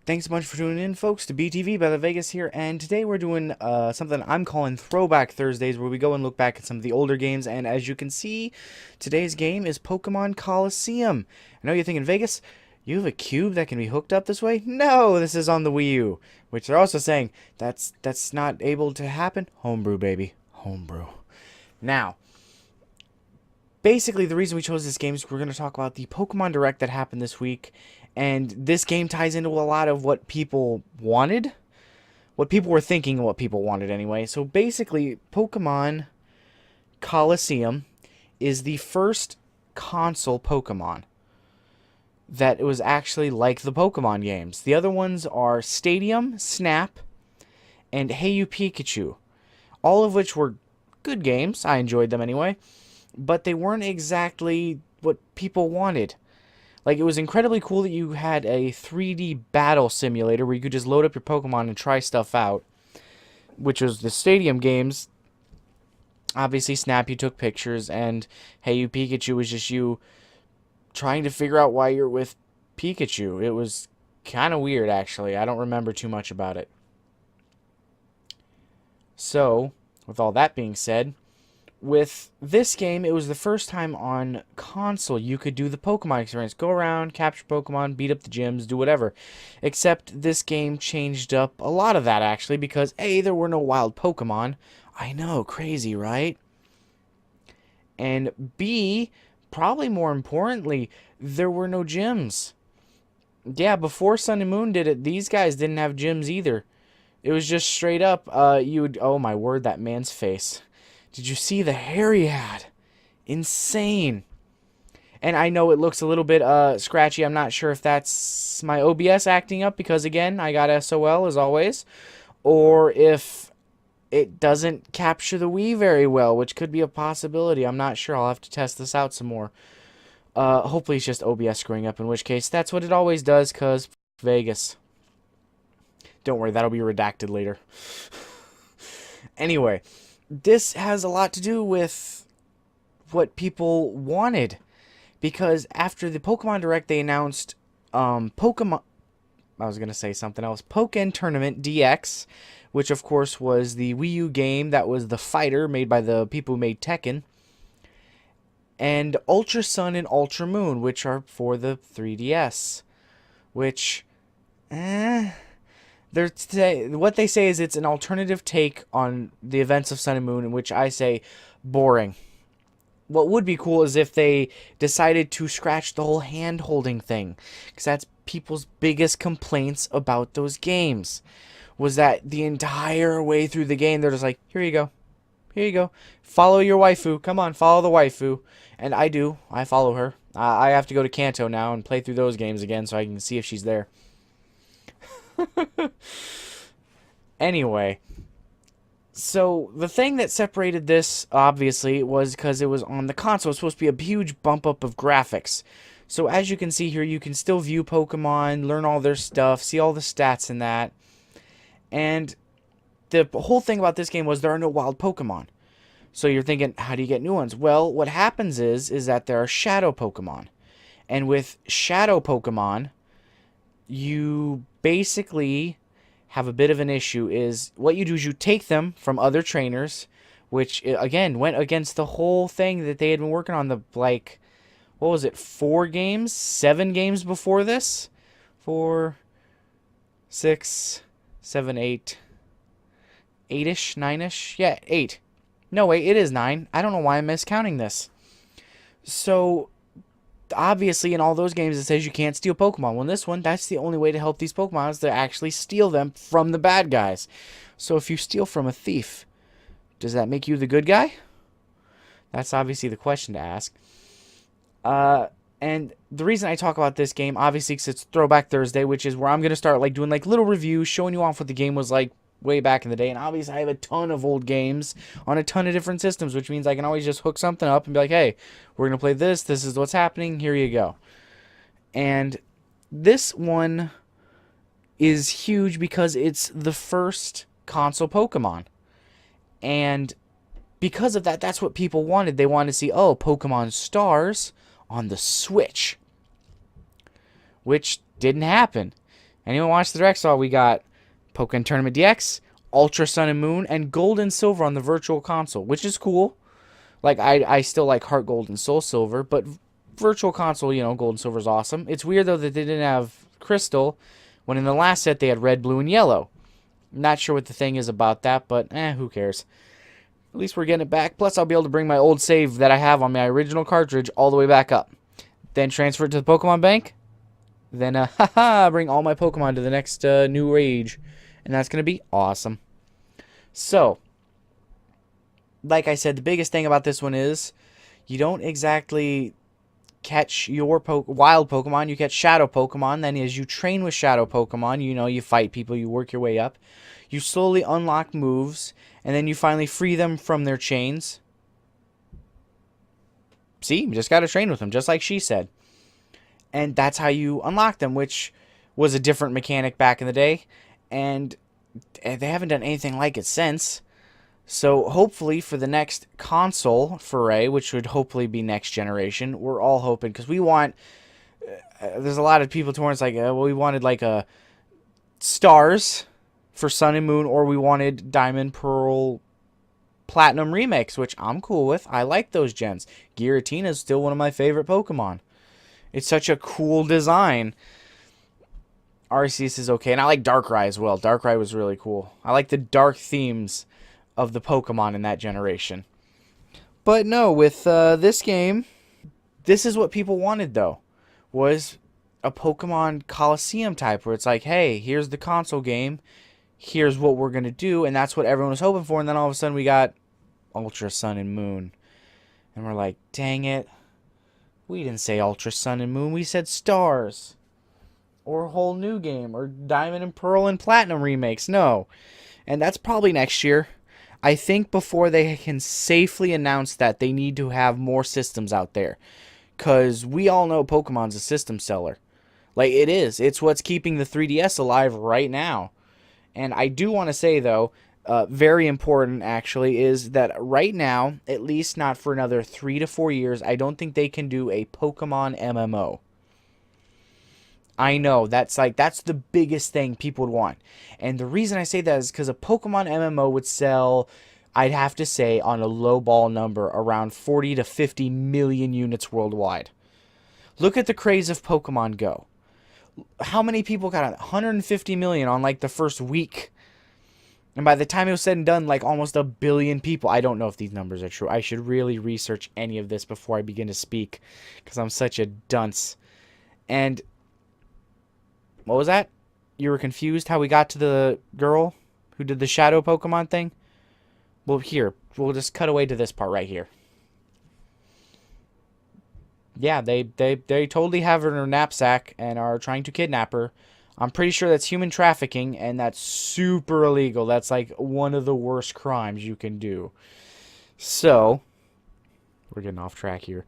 Thanks a bunch for tuning in, folks, to BTV BetterThanVegas here, and today we're doing something I'm calling Throwback Thursdays, where we go and look back at some of the older games, and as you can see, today's game is Pokemon Colosseum. I know you're thinking, Vegas, you have a cube that can be hooked up this way? No, this is on the Wii U, which they're also saying that's not able to happen. Homebrew, baby. Homebrew. Now, basically, the reason we chose this game is we're going to talk about the Pokemon Direct that happened this week. And this game ties into a lot of what people wanted. What people were thinking and what people wanted anyway. So basically, Pokemon Colosseum is the first console Pokemon that was actually like the Pokemon games. The other ones are Stadium, Snap, and Hey You Pikachu. All of which were good games. I enjoyed them anyway. But they weren't exactly what people wanted. Like, it was incredibly cool that you had a 3D battle simulator where you could just load up your Pokemon and try stuff out, which was the Stadium games. Obviously, Snap, you took pictures, and Hey You Pikachu was just you trying to figure out why you're with Pikachu. It was kind of weird, actually. I don't remember too much about it. So, with all that being said, with this game, it was the first time on console you could do the Pokemon experience. Go around, capture Pokemon, beat up the gyms, do whatever. Except this game changed up a lot of that, actually, because A, there were no wild Pokemon. I know, crazy, right? And B, probably more importantly, there were no gyms. Yeah, before Sun and Moon did it, these guys didn't have gyms either. It was just straight up, you would... Oh, my word, that man's face. Did you see the hair he had? Insane. And I know it looks a little bit scratchy. I'm not sure if that's my OBS acting up because, again, I got SOL as always. Or if it doesn't capture the Wii very well, which could be a possibility. I'm not sure. I'll have to test this out some more. Hopefully it's just OBS screwing up, in which case that's what it always does, because Vegas. Don't worry, that'll be redacted later. Anyway, this has a lot to do with what people wanted, because after the Pokemon Direct, they announced Pokemon... I was going to say something else. Pokken Tournament DX, which of course was the Wii U game that was the fighter made by the people who made Tekken, and Ultra Sun and Ultra Moon, which are for the 3DS, which... what they say is it's an alternative take on the events of Sun and Moon, in which I say boring. What would be cool is if they decided to scratch the whole hand-holding thing, because that's people's biggest complaints about those games, was that the entire way through the game, they're just like, here you go. Here you go. Follow your waifu. Come on, follow the waifu. And I do. I follow her. I have to go to Kanto now and play through those games again so I can see if she's there. Anyway, so the thing that separated this, obviously, was because it was on the console. It was supposed to be a huge bump up of graphics. So as you can see here, you can still view Pokemon, learn all their stuff, see all the stats in that. And the whole thing about this game was there are no wild Pokemon. So you're thinking, how do you get new ones? Well, what happens is that there are shadow Pokemon. And with shadow Pokemon, you basically have a bit of an issue. Is what you do is you take them from other trainers, which again went against the whole thing that they had been working on. The, like, what was it, 7 games before this? 4, 6, 7, 8, 8-ish, 9-ish? Yeah, 8. No, wait, it is 9. I don't know why I'm miscounting this. So obviously, in all those games, it says you can't steal Pokemon. Well, in this one, that's the only way to help these Pokemon, is to actually steal them from the bad guys. So if you steal from a thief, does that make you the good guy? That's obviously the question to ask. And the reason I talk about this game, obviously, because it's Throwback Thursday, which is where I'm going to start like doing like little reviews, showing you off what the game was like way back in the day. And obviously, I have a ton of old games on a ton of different systems, which means I can always just hook something up and be like, hey, we're going to play this. This is what's happening. Here you go. And this one is huge because it's the first console Pokemon. And because of that, that's what people wanted. They wanted to see, oh, Pokemon Stars on the Switch, which didn't happen. Anyone watch the direct saw we got Pokemon Tournament DX, Ultra Sun and Moon, and Gold and Silver on the Virtual Console, which is cool. Like, I still like Heart Gold and Soul Silver, but Virtual Console, Gold and Silver is awesome. It's weird, though, that they didn't have Crystal, when in the last set they had Red, Blue, and Yellow. Not sure what the thing is about that, but who cares. At least we're getting it back. Plus, I'll be able to bring my old save that I have on my original cartridge all the way back up. Then transfer it to the Pokemon Bank. Then, bring all my Pokemon to the next new age. And that's going to be awesome. So, like I said, the biggest thing about this one is you don't exactly catch your wild Pokemon. You catch Shadow Pokemon. Then as you train with Shadow Pokemon, you fight people. You work your way up. You slowly unlock moves. And then you finally free them from their chains. See? You just got to train with them, just like she said. And that's how you unlock them, which was a different mechanic back in the day. And they haven't done anything like it since. So hopefully for the next console foray, which would hopefully be next generation, we're all hoping, because we want... there's a lot of people towards like, well, we wanted like a Stars for Sun and Moon, or we wanted Diamond, Pearl, Platinum remix, which I'm cool with. I like those gens. Giratina is still one of my favorite Pokemon. It's such a cool design. Arceus is okay, and I like Darkrai as well. Darkrai was really cool. I like the dark themes of the Pokemon in that generation. But no, with this game, this is what people wanted, though, was a Pokemon Colosseum type, where it's like, hey, here's the console game, here's what we're going to do, and that's what everyone was hoping for, and then all of a sudden we got Ultra Sun and Moon. And we're like, dang it, we didn't say Ultra Sun and Moon, we said Stars. Or a whole new game, or Diamond and Pearl and Platinum remakes. No. And that's probably next year. I think before they can safely announce that, they need to have more systems out there. Because we all know Pokemon's a system seller. Like, it is. It's what's keeping the 3DS alive right now. And I do want to say, though, very important, actually, is that right now, at least not for another 3 to 4 years, I don't think they can do a Pokemon MMO. I know, that's the biggest thing people would want. And the reason I say that is because a Pokemon MMO would sell, I'd have to say, on a low ball number, around 40 to 50 million units worldwide. Look at the craze of Pokemon Go. How many people got 150 million on, like, the first week? And by the time it was said and done, like, almost 1 billion people. I don't know if these numbers are true. I should really research any of this before I begin to speak, because I'm such a dunce. And... what was that? You were confused how we got to the girl who did the shadow Pokemon thing? Well, here. We'll just cut away to this part right here. Yeah, they totally have her in her knapsack and are trying to kidnap her. I'm pretty sure that's human trafficking, and that's super illegal. That's like one of the worst crimes you can do. So, we're getting off track here.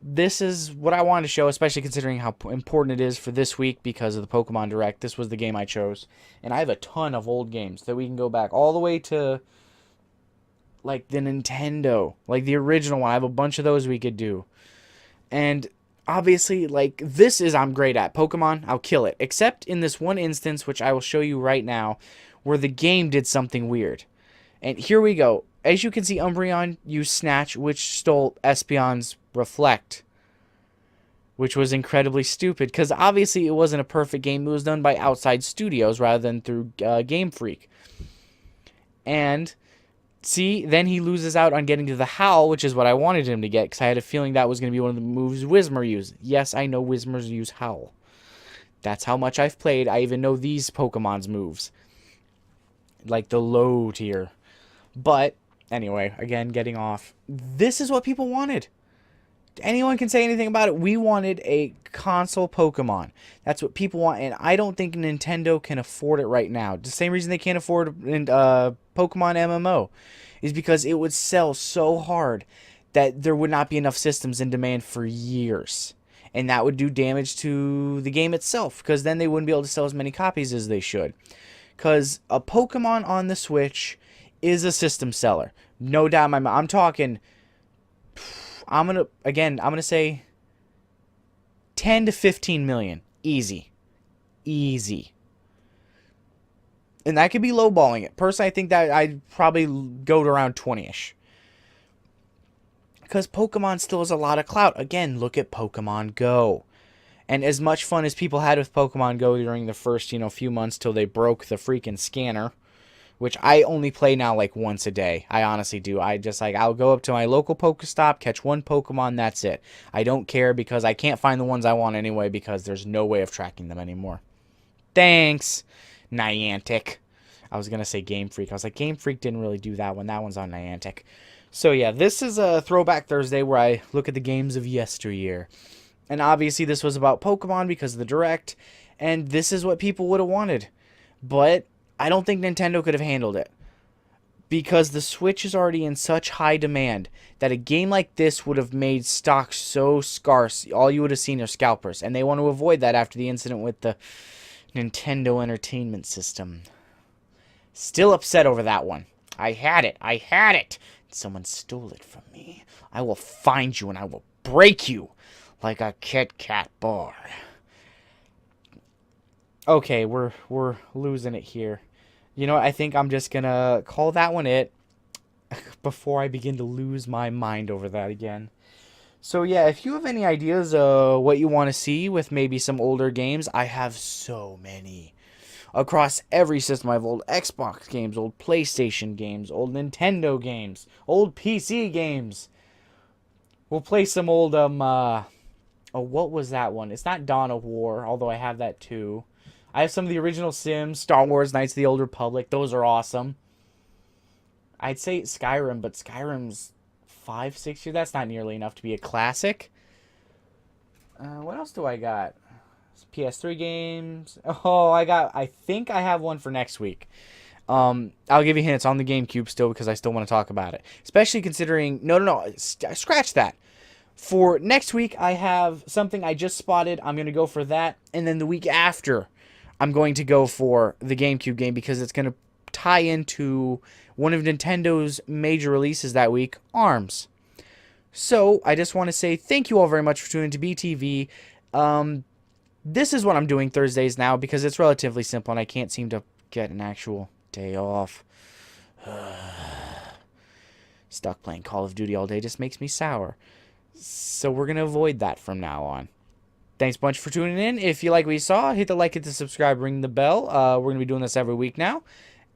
This is what I wanted to show, especially considering how important it is for this week because of the Pokemon Direct. This was the game I chose. And I have a ton of old games that we can go back all the way to, like, the Nintendo. Like, the original one. I have a bunch of those we could do. And, obviously, like, this is I'm great at. Pokemon, I'll kill it. Except in this one instance, which I will show you right now, where the game did something weird. And here we go. As you can see, Umbreon used Snatch, which stole Espeon's Reflect, which was incredibly stupid, because obviously it wasn't a perfect game. It was done by outside studios rather than through Game Freak. And, see, then he loses out on getting to the Howl, which is what I wanted him to get, because I had a feeling that was going to be one of the moves Whismur used. Yes, I know Whismurs use Howl. That's how much I've played. I even know these Pokemon's moves. Like the low tier. But, anyway, again, getting off. This is what people wanted. Anyone can say anything about it. We wanted a console Pokemon. That's what people want, and I don't think Nintendo can afford it right now. The same reason they can't afford Pokemon MMO is because it would sell so hard that there would not be enough systems in demand for years. And that would do damage to the game itself, because then they wouldn't be able to sell as many copies as they should. Because a Pokemon on the Switch is a system seller. No doubt in my mind. I'm talking... I'm going to say 10 to 15 million. Easy. Easy. And that could be lowballing it. Personally, I think that I'd probably go to around 20-ish. Because Pokemon still has a lot of clout. Again, look at Pokemon Go. And as much fun as people had with Pokemon Go during the first, few months till they broke the freaking scanner, which I only play now like once a day. I honestly do. I just I'll go up to my local Pokestop, catch one Pokemon, that's it. I don't care because I can't find the ones I want anyway because there's no way of tracking them anymore. Thanks, Niantic. I was going to say Game Freak. I was like, Game Freak didn't really do that one. That one's on Niantic. So yeah, this is a Throwback Thursday where I look at the games of yesteryear. And obviously this was about Pokemon because of the Direct, and this is what people would have wanted. But I don't think Nintendo could have handled it. Because the Switch is already in such high demand that a game like this would have made stock so scarce, all you would have seen are scalpers. And they want to avoid that after the incident with the Nintendo Entertainment System. Still upset over that one. I had it. Someone stole it from me. I will find you and I will break you like a Kit Kat bar. Okay, we're losing it here. You know what? I think I'm just gonna call that one it before I begin to lose my mind over that again. So yeah, if you have any ideas what you want to see with maybe some older games, I have so many. Across every system, I have old Xbox games, old PlayStation games, old Nintendo games, old PC games. We'll play some old, what was that one? It's not Dawn of War, although I have that too. I have some of the original Sims, Star Wars, Knights of the Old Republic. Those are awesome. I'd say Skyrim, but Skyrim's 5-6 years. That's not nearly enough to be a classic. What else do I got? PS3 games. Oh, I think I have one for next week. I'll give you hints on the GameCube still because I still want to talk about it. Especially considering... No. Scratch that. For next week, I have something I just spotted. I'm going to go for that. And then the week after, I'm going to go for the GameCube game because it's going to tie into one of Nintendo's major releases that week, ARMS. So, I just want to say thank you all very much for tuning to BTV. This is what I'm doing Thursdays now because it's relatively simple and I can't seem to get an actual day off. Stuck playing Call of Duty all day just makes me sour. So we're going to avoid that from now on. Thanks a bunch for tuning in. If you like what you saw, hit the like, hit the subscribe, ring the bell. We're going to be doing this every week now.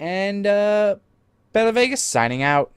And BetterThanVegas signing out.